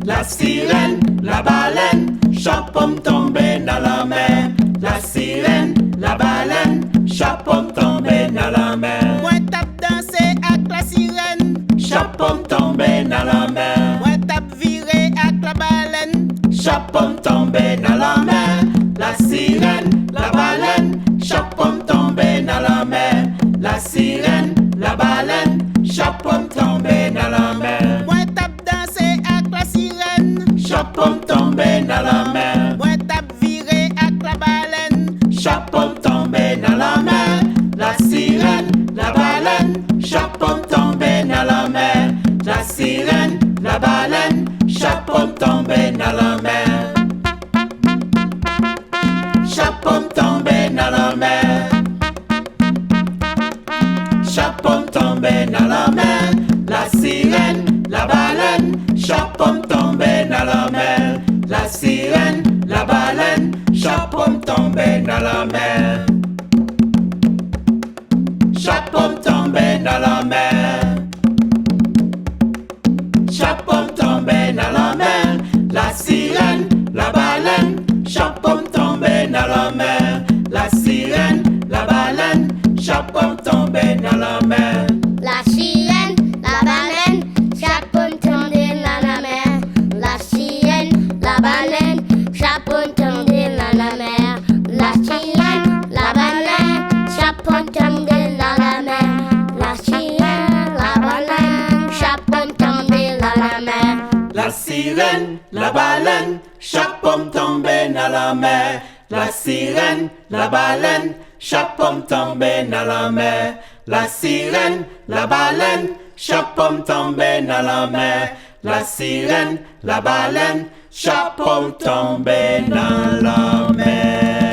La sirène, la baleine, chapeau tombé dans la mer. La sirène, la baleine, chapeau tombé dans la mer. Moi tape danser avec la sirène. Chapeau tombé dans la mer. Moi tape virer avec la baleine. Chapeau tombé dans la mer. La sirène, la baleine, chapeau tombé dans la mer. La sirène, la baleine, chapeau tombé dans la mer. Moi tape danser avec la sirène. Chapeau tombé dans la mer. Moi tape virer avec la baleine. Chapeau tombé dans la mer. La sirène, la baleine, chapeau tombé dans la mer. La sirène, la baleine, chapeau tombé dans la mer. Chapeau tombé dans la mer. Chapeau tombé dans la mer. La sirène, la baleine, chapeau tombé dans la mer. La sirène, la baleine, chapeau tombé dans la mer. Chapeau tombé dans la mer. Chapeau tombé dans la mer. La sirène, la baleine, chapeau tombé dans la mer. La sirène, la baleine, chapeau tombé dans la mer. La sirène, la baleine, chapeau tombé dans la mer. La sirène, la baleine, chapeau tombé dans la mer. La sirène, la baleine, chapeau tombé dans la mer. La sirène, la baleine, chapeau tombé dans la mer. La sirène, la baleine, chapeau tombé dans la mer. La sirène, la baleine, chapeau tombé dans la mer. La sirène, la baleine, chapeau tombé dans la mer. La sirène, la baleine, chapeau tombé dans la mer.